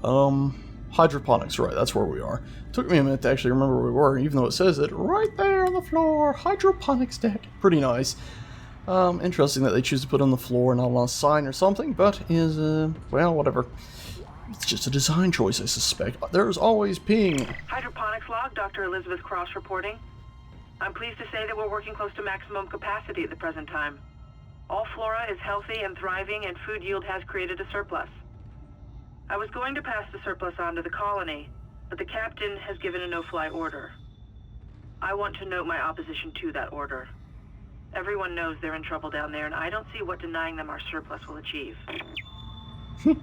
Hydroponics, right, that's where we are. Took me a minute to actually remember where we were, even though it says it right there on the floor. Hydroponics deck. Pretty nice. Interesting that they choose to put it on the floor and not on a sign or something, but is, well, whatever. It's just a design choice, I suspect. There's always ping. Hydroponics log, Dr. Elizabeth Cross reporting. I'm pleased to say that we're working close to maximum capacity at the present time. All flora is healthy and thriving, and food yield has created a surplus. I was going to pass the surplus on to the colony, but the captain has given a no-fly order. I want to note my opposition to that order. Everyone knows they're in trouble down there, and I don't see what denying them our surplus will achieve. In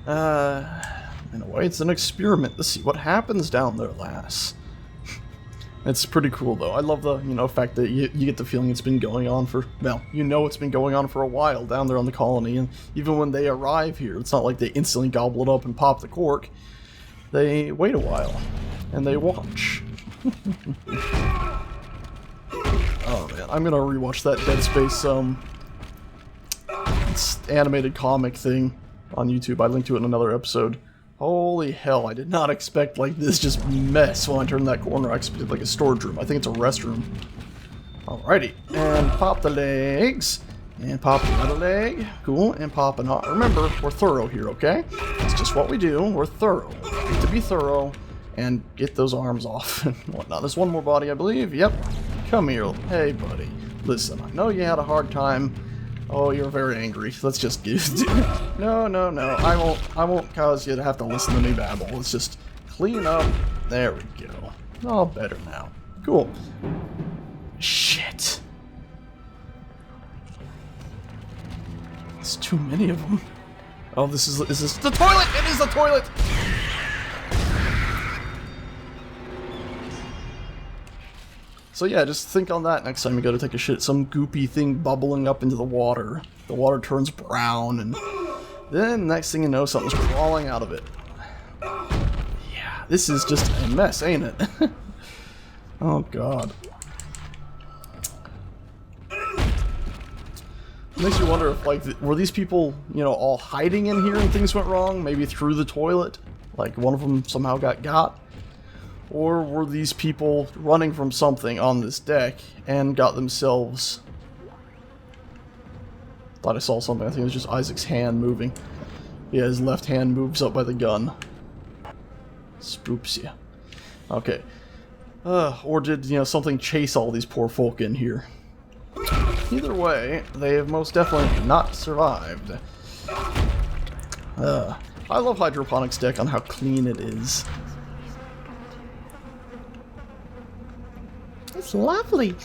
a way, it's an experiment to see what happens down there, lass. It's pretty cool, though. I love the, fact that you get the feeling it's been going on for, well, it's been going on for a while down there on the colony, and even when they arrive here, it's not like they instantly gobble it up and pop the cork. They wait a while, and they watch. Oh, man, I'm gonna rewatch that Dead Space, animated comic thing on YouTube. I linked to it in another episode. Holy hell, I did not expect like this just mess when I turned that corner. I expected like a storage room. I think it's a restroom. Alrighty, and pop the legs, and pop the other leg. Cool, and pop an arm. Remember, we're thorough here, okay? It's just what we do. We're thorough. We need to be thorough and get those arms off and whatnot. There's one more body, I believe. Yep. Come here. Hey, buddy. Listen, I know you had a hard time. Oh, you're very angry. Let's just give. No. I won't cause you to have to listen to me babble. Let's just clean up. There we go. All better now. Cool. Shit. There's too many of them. Oh, is this the toilet? It is the toilet. So yeah, just think on that next time you go to take a shit. Some goopy thing bubbling up into the water. The water turns brown, and then next thing you know, something's crawling out of it. Yeah, this is just a mess, ain't it? Oh god. Makes you wonder if, like, were these people, all hiding in here and things went wrong? Maybe through the toilet? Like, one of them somehow got? Or were these people running from something on this deck and got themselves... Thought I saw something. I think it was just Isaac's hand moving. Yeah, his left hand moves up by the gun. Spoops you. Okay. Or did, something chase all these poor folk in here? Either way, they have most definitely not survived. I love Hydroponics deck on how clean it is. It's lovely.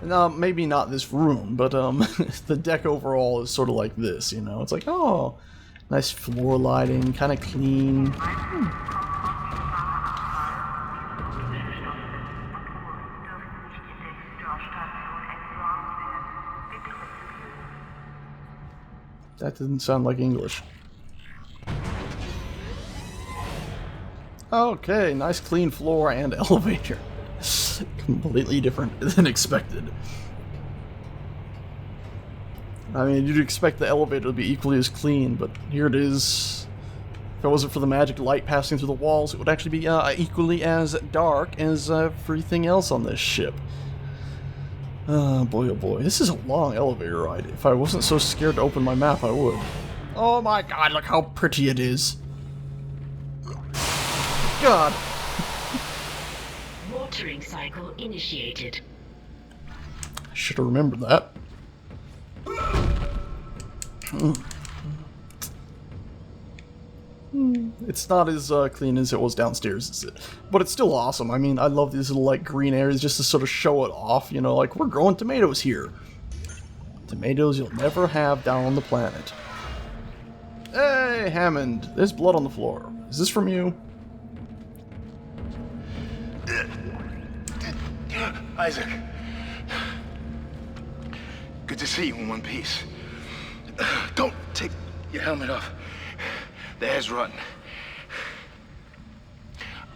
No, maybe not this room, but the deck overall is sort of like this, It's like, oh, nice floor lighting, kind of clean. That didn't sound like English. Okay, nice clean floor and elevator. Completely different than expected. I mean, you'd expect the elevator to be equally as clean, but here it is. If it wasn't for the magic light passing through the walls, it would actually be equally as dark as everything else on this ship. Oh boy, this is a long elevator ride. If I wasn't so scared to open my map, I would. Oh my god, look how pretty it is. God. Watering cycle initiated. I should have remembered that. It's not as clean as it was downstairs, is it? But it's still awesome. I mean, I love these little, like, green areas just to sort of show it off, like, we're growing tomatoes here. Tomatoes you'll never have down on the planet. Hey, Hammond, there's blood on the floor. Is this from you? Isaac. Good to see you in one piece. Don't take your helmet off. The hair's rotten.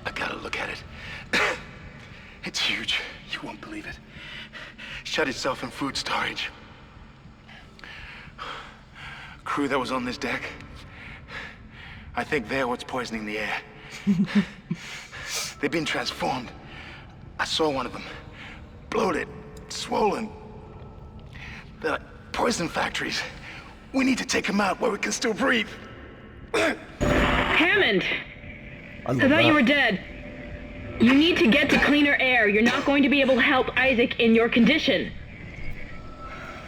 I gotta look at it. It's huge. You won't believe it. Shut itself in food storage. Crew that was on this deck. I think they're what's poisoning the air. They've been transformed. I saw one of them. Bloated, swollen. They're like poison factories. We need to take them out where we can still breathe. Hammond! I thought you were dead. You need to get to cleaner air. You're not going to be able to help Isaac in your condition.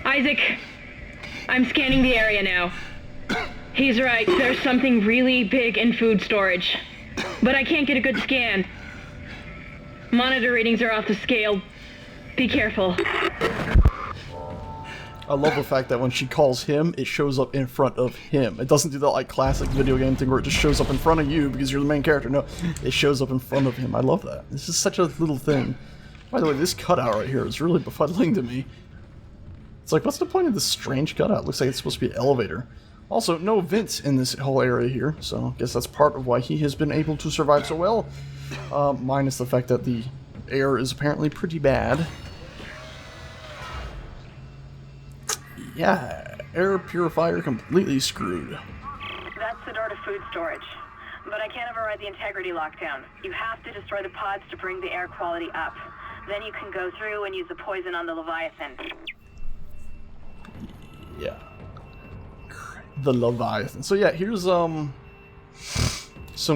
Isaac, I'm scanning the area now. He's right, there's something really big in food storage. But I can't get a good scan. Monitor readings are off the scale. Be careful. I love the fact that when she calls him, it shows up in front of him. It doesn't do that like classic video game thing where it just shows up in front of you because you're the main character. No, it shows up in front of him. I love that. This is such a little thing. By the way, this cutout right here is really befuddling to me. It's like, what's the point of this strange cutout? Looks like it's supposed to be an elevator. Also, no vents in this whole area here, so I guess that's part of why he has been able to survive so well. Minus the fact that the air is apparently pretty bad. Yeah, air purifier completely screwed. That's the door to food storage. But I can't override the integrity lockdown. You have to destroy the pods to bring the air quality up. Then you can go through and use the poison on the Leviathan. Yeah. The Leviathan. So yeah, here's some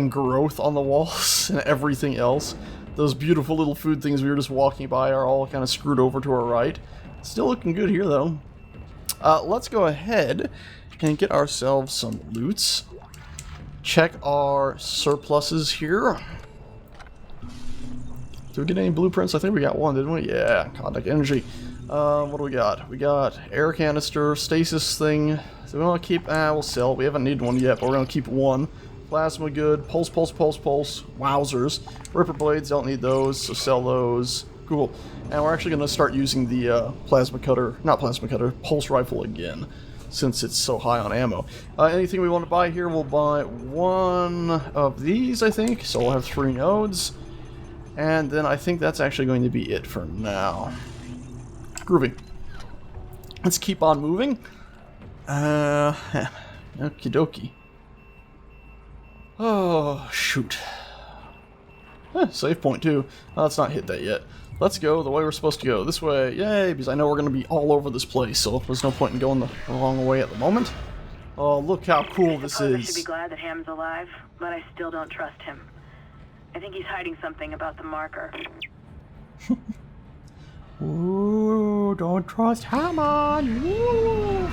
growth on the walls and everything else. Those beautiful little food things we were just walking by are all kind of screwed over to our right. Still looking good here though. Let's go ahead and get ourselves some loots. Check our surpluses here. Did we get any blueprints? I think we got one, didn't we? Yeah, contact energy. What do we got? We got air canister, stasis thing. So we want to keep, we'll sell. We haven't needed one yet, but we're going to keep one. Plasma good, pulse, pulse, pulse, pulse. Wowzers. Ripper blades, don't need those, so sell those. Cool. And we're actually going to start using the plasma cutter, not plasma cutter, pulse rifle again, since it's so high on ammo. Anything we want to buy here, we'll buy one of these, I think. So we'll have 3 nodes. And then I think that's actually going to be it for now. Groovy. Let's keep on moving. Okie dokie. Oh, shoot. Save point too. Let's not hit that yet. Let's go the way we're supposed to go. This way. Yay, because I know we're going to be all over this place, so there's no point in going the wrong way at the moment. Oh, look how cool this is. I should be glad that Ham's alive, but I still don't trust him. I think he's hiding something about the marker. Ooh, don't trust Hammond. Ooh.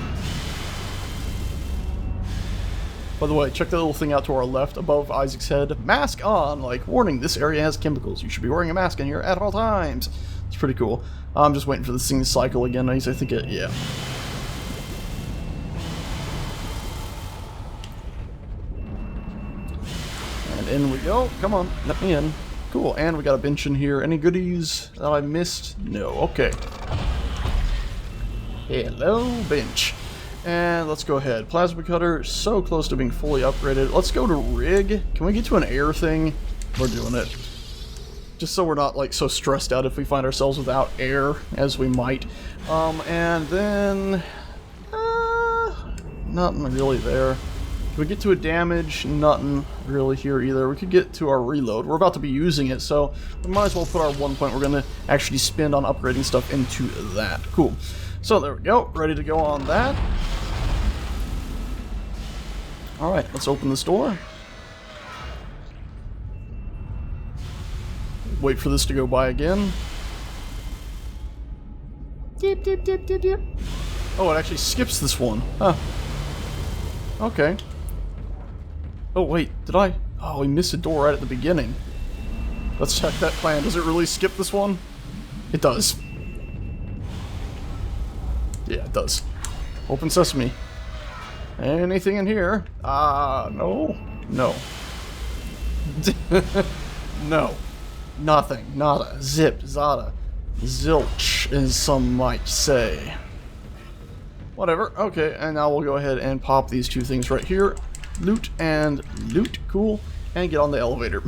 By the way, check that little thing out to our left above Isaac's head. Mask on! Like, warning, this area has chemicals. You should be wearing a mask in here at all times. It's pretty cool. I'm just waiting for this thing to cycle again. I think it, yeah. And in we go. Come on, let me in. Cool, and we got a bench in here. Any goodies that I missed? No, okay. Hello, bench. And let's go ahead. Plasma cutter, so close to being fully upgraded. Let's go to rig. Can we get to an air thing? We're doing it. Just so we're not like so stressed out if we find ourselves without air, as we might. And then... nothing really there. Can we get to a damage? Nothing really here either. We could get to our reload. We're about to be using it, so we might as well put our 1 point we're going to actually spend on upgrading stuff into that. Cool. So there we go. Ready to go on that. Alright, let's open this door. Wait for this to go by again. Dip, dip, dip, dip, dip. Oh, it actually skips this one. Huh. Okay. Oh, wait. Did I? Oh, we missed a door right at the beginning. Let's check that plan. Does it really skip this one? It does. Yeah, it does. Open sesame. Anything in here? No. No. No. Nothing. Nada. Zip. Zada. Zilch, as some might say. Whatever. Okay, and now we'll go ahead and pop these 2 things right here. Loot and loot. Cool. And get on the elevator.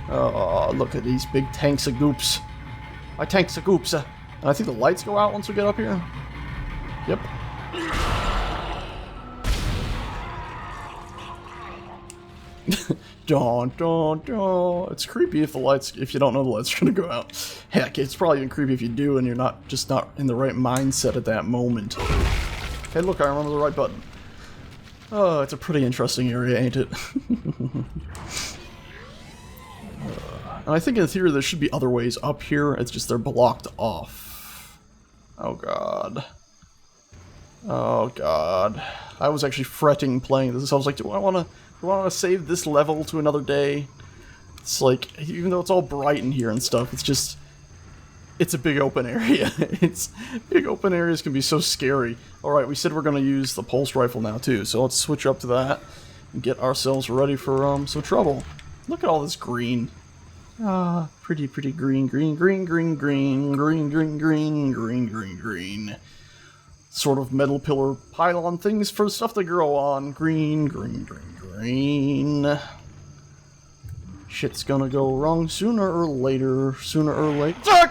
Oh, look at these big tanks of goops. My tanks of goops. And I think the lights go out once we get up here. Yep. Dawn, dawn, dawn. It's creepy if you don't know the lights are gonna go out. Heck, it's probably even creepy if you do and you're not in the right mindset at that moment. Hey, look, I remember the right button. Oh, it's a pretty interesting area, ain't it? And I think in theory there should be other ways up here. It's just they're blocked off. Oh god. Oh god. I was actually fretting playing this. I was like, do I want to save this level to another day? It's like, even though it's all bright in here and stuff, it's a big open area. Big open areas can be so scary. Alright, we said we're going to use the pulse rifle now too, so let's switch up to that and get ourselves ready for some trouble. Look at all this green. Ah, pretty green, green, green, green, green, green, green, green, green, green, green. Sort of metal pillar pylon things for stuff to grow on. Green, green, green, green. Shit's gonna go wrong sooner or later. Sooner or later. It's gonna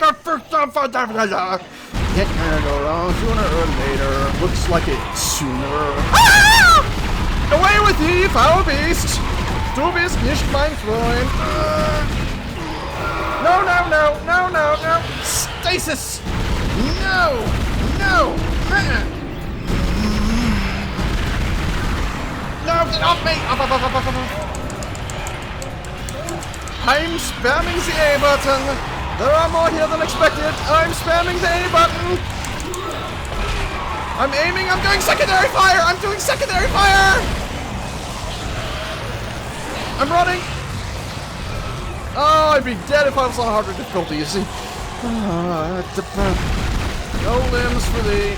go wrong sooner or later. Looks like it sooner. Ah! Away with ye, foul beast! Du bist nicht mein Freund. No, no, no, no, no, no! Stasis! No! No! No, get off me! Up, up, up, up, up, up. I'm spamming the A button! There are more here than expected! I'm spamming the A button! I'm aiming, I'm doing secondary fire! I'm doing secondary fire! I'm running! Oh, I'd be dead if I was on harder difficulty, you see. No limbs for thee.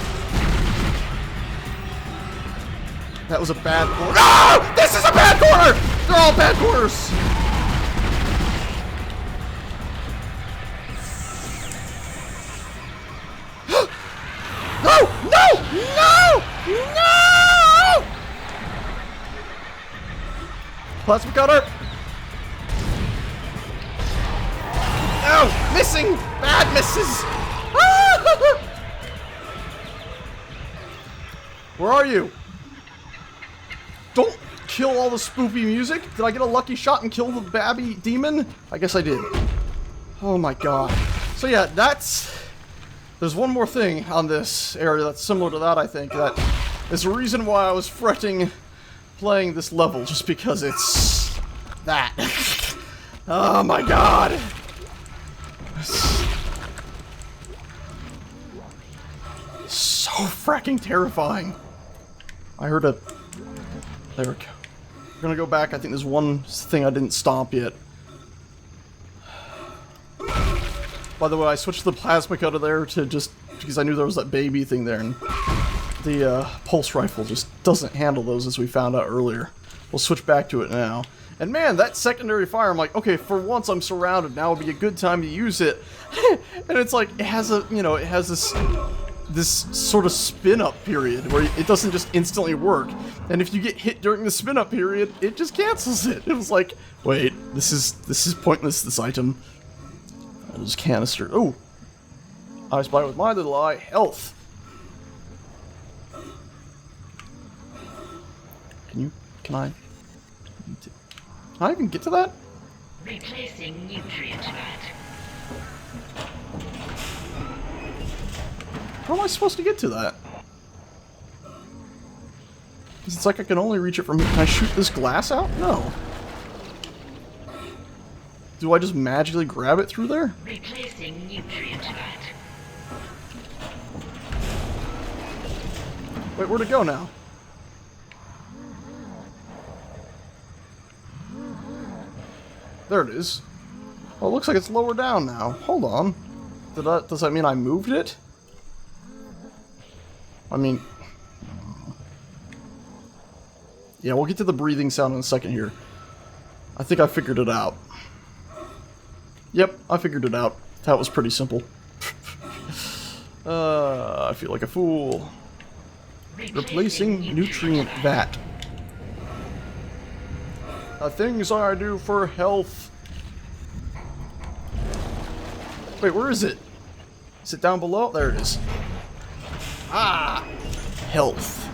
That was a bad corner. No! This is a bad corner! They're all bad corners! No! No! No! No! Plasma cutter! No! Missing! Bad misses! Where are you? Don't kill all the spoopy music. Did I get a lucky shot and kill the babby demon? I guess I did. Oh my god. So yeah, there's one more thing on this area that's similar to that, I think. That is the reason why I was fretting playing this level, just because it's that. Oh my god. So fracking terrifying. I heard a... There we go. We're gonna go back. I think there's one thing I didn't stomp yet. By the way, I switched the plasma cutter there to just... because I knew there was that baby thing there, and the pulse rifle just doesn't handle those, as we found out earlier. We'll switch back to it now. And man, that secondary fire, I'm like, okay, for once I'm surrounded. Now would be a good time to use it. And it's like, it has a, you know, it has this sort of spin-up period where it doesn't just instantly work. And if you get hit during the spin-up period, it just cancels it. It was like, wait, this is pointless, this item. There's canister. Oh! I spy with my little eye. Health! Can I even get to that? Replacing nutrient vat. How am I supposed to get to that? It's like I can only reach it from here. Can I shoot this glass out? No. Do I just magically grab it through there? Replacing nutrient vat. Wait, where'd it go now? There it is. Oh, it looks like it's lower down now. Hold on. Does that mean I moved it? I mean... Yeah, we'll get to the breathing sound in a second here. I think I figured it out. Yep, I figured it out. That was pretty simple. I feel like a fool. Replacing nutrient vat. Things I do for health. Wait, where is it? Is it down below? There it is. Ah! Health.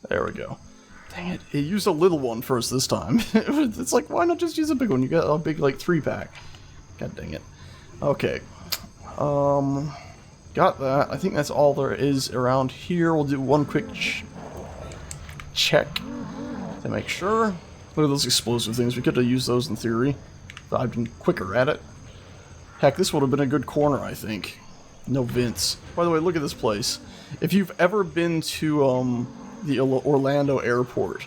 There we go. Dang it. It used a little one first this time. It's like, why not just use a big one? You got a big, like, 3-pack. God dang it. Okay. Got that. I think that's all there is around here. We'll do one quick check to make sure. Look at those explosive things. We could have used those in theory. But I've been quicker at it. Heck, this would have been a good corner, I think. No vents. By the way, look at this place. If you've ever been to the Orlando airport,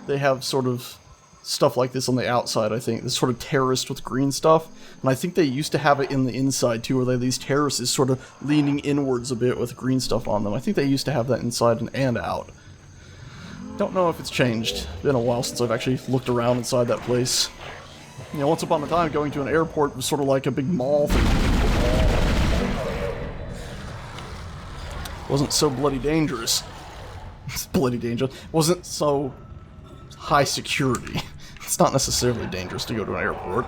they have sort of stuff like this on the outside, I think. This sort of terraced with green stuff. And I think they used to have it in the inside, too, where they have these terraces sort of leaning inwards a bit with green stuff on them. I think they used to have that inside and out. Don't know if it's changed. Been a while since I've actually looked around inside that place. You know, once upon a time, going to an airport was sort of like a big mall thing. Wasn't so bloody dangerous. Bloody dangerous. Wasn't so high security. It's not necessarily dangerous to go to an airport.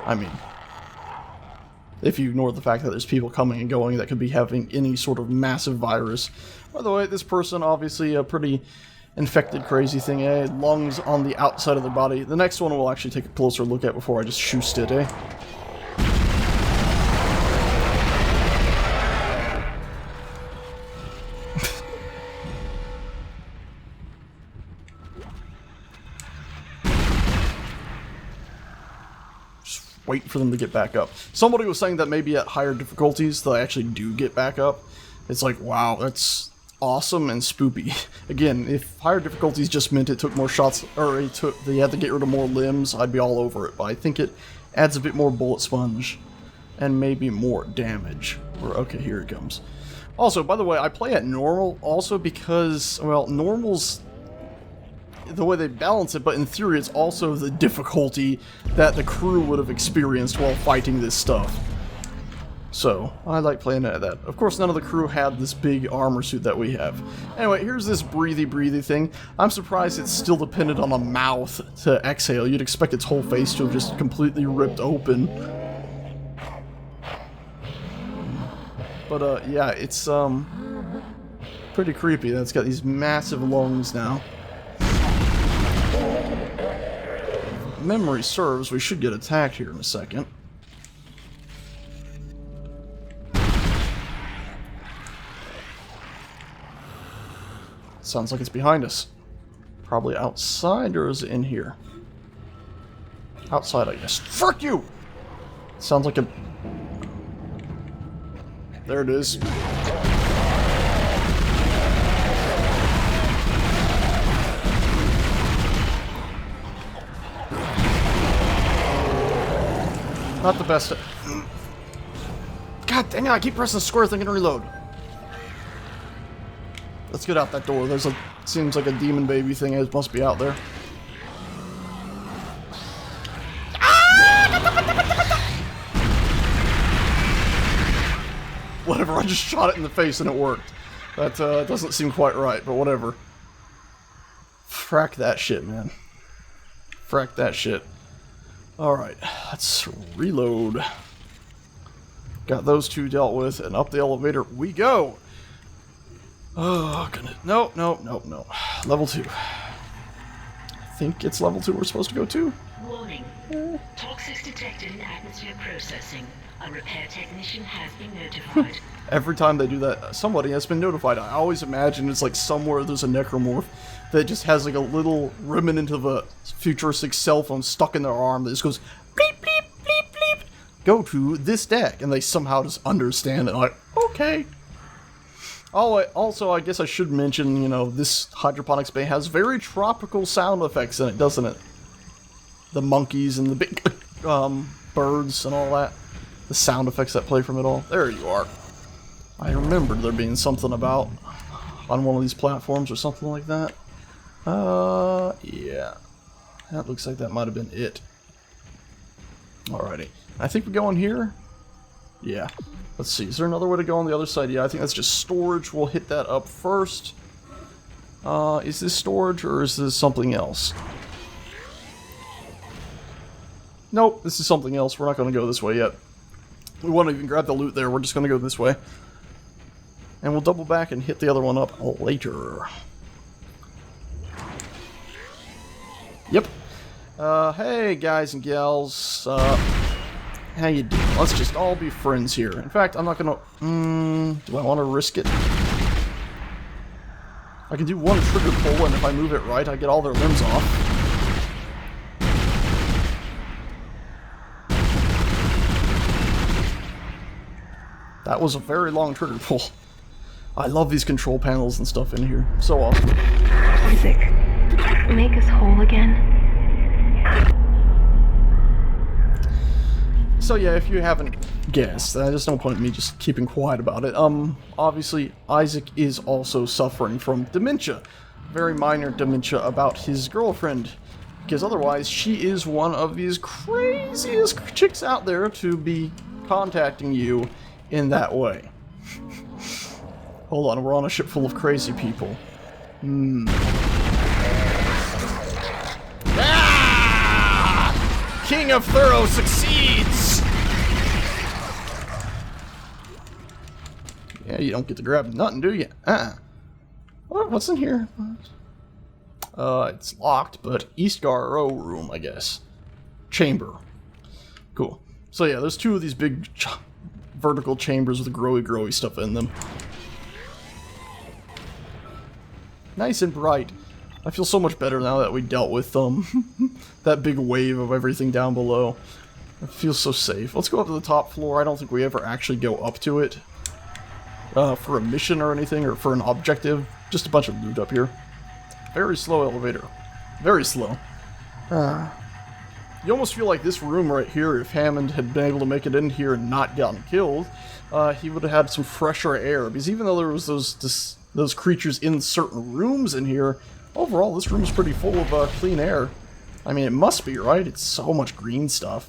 I mean, if you ignore the fact that there's people coming and going that could be having any sort of massive virus. By the way, this person, obviously a pretty infected crazy thing, eh? Lungs on the outside of the body. The next one we'll actually take a closer look at before I just shoot it, eh? Wait for them to get back up. Somebody was saying that maybe at higher difficulties they actually do get back up. It's like, wow, that's awesome and spoopy. Again, if higher difficulties just meant it took more shots, or they had to get rid of more limbs, I'd be all over it. But I think it adds a bit more bullet sponge and maybe more damage. Okay, here it comes. Also, by the way, I play at normal also because, well, normal's the way they balance it, but in theory it's also the difficulty that the crew would have experienced while fighting this stuff. So, I like playing at that. Of course, none of the crew had this big armor suit that we have. Anyway, here's this breathy thing. I'm surprised it's still dependent on a mouth to exhale. You'd expect its whole face to have just completely ripped open. But, yeah, it's, pretty creepy. It's got these massive lungs now. Memory serves, we should get attacked here in a second. Sounds like it's behind us. Probably outside, or is it in here? Outside, I guess. Frick you! Sounds like a... There it is. Not the best. God dang it, I keep pressing the square thing and reload. Let's get out that door. There's a... Seems like a demon baby thing. It must be out there. Whatever, I just shot it in the face and it worked. That doesn't seem quite right, but whatever. Frack that shit, man. Frack that shit. Alright, let's reload. Got those two dealt with, and up the elevator we go! Oh, goodness. No. Level 2. I think it's level 2 we're supposed to go to. Warning. Toxics detected in atmosphere processing. A repair technician has been notified. Every time they do that, somebody has been notified. I always imagine it's like somewhere there's a necromorph that just has like a little remnant of a futuristic cell phone stuck in their arm that just goes bleep, bleep, bleep, bleep. Go to this deck, and they somehow just understand it. Like, okay. Oh, also, I guess I should mention, you know, this hydroponics bay has very tropical sound effects in it, doesn't it? The monkeys and the big birds and all that. The sound effects that play from it all. There you are. I remembered there being something about on one of these platforms or something like that. Yeah. That looks like that might have been it. Alrighty. I think we go in here. Yeah. Let's see. Is there another way to go on the other side? Yeah, I think that's just storage. We'll hit that up first. Is this storage or is this something else? Nope, this is something else. We're not going to go this way yet. We won't even grab the loot there. We're just going to go this way. And we'll double back and hit the other one up later. Yep. Hey guys and gals, how you doing? Let's just all be friends here. In fact, I'm not gonna, do I want to risk it? I can do one trigger pull, and if I move it right, I get all their limbs off. That was a very long trigger pull. I love these control panels and stuff in here. So awesome. Isaac, make us whole again. So yeah, if you haven't guessed, there's no point in me just keeping quiet about it. Obviously, Isaac is also suffering from dementia. Very minor dementia about his girlfriend. Because otherwise, she is one of these craziest chicks out there to be contacting you in that way. Hold on, we're on a ship full of crazy people. Ah! King of Thorough succeeds! Yeah, you don't get to grab nothing, do you? What's in here? It's locked, but Eastgar room, I guess. Chamber. Cool. So yeah, there's two of these big vertical chambers with growy stuff in them. Nice and bright. I feel so much better now that we dealt with that big wave of everything down below. It feels so safe. Let's go up to the top floor. I don't think we ever actually go up to it for a mission or anything, or for an objective. Just a bunch of loot up here. Very slow elevator. Very slow. You almost feel like this room right here, if Hammond had been able to make it in here and not gotten killed, he would have had some fresher air. Because even though there was those creatures in certain rooms in here, overall this room is pretty full of clean air. I mean, it must be, right? It's so much green stuff.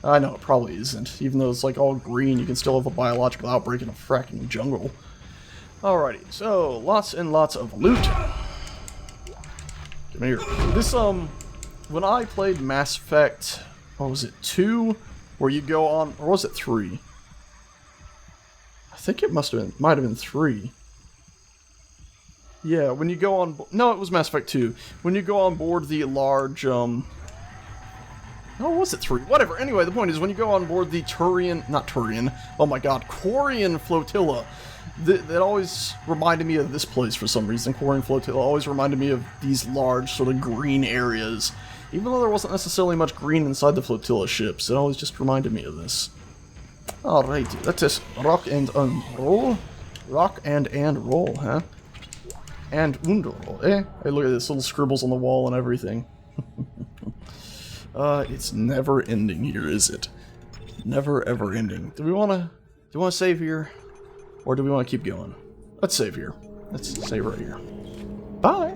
I know, it probably isn't. Even though it's like all green, you can still have a biological outbreak in a fracking jungle. Alrighty, so lots and lots of loot. Come here. This, when I played Mass Effect, what was it, 2? Where you go on, or was it 3? I think it might have been 3. Yeah, when you go on, no, it was Mass Effect 2. When you go on board the large, oh, was it 3? Whatever, anyway, the point is, when you go on board the Quarian flotilla, that always reminded me of this place for some reason. Quarian flotilla always reminded me of these large, sort of green areas. Even though there wasn't necessarily much green inside the flotilla ships, it always just reminded me of this. Alrighty, let's just rock and roll. Rock and roll, huh? And roll, eh? Hey, look at this, little scribbles on the wall and everything. It's never ending here, is it? Never ever ending. Do we wanna save here? Or do we wanna keep going? Let's save here. Let's save right here. Bye!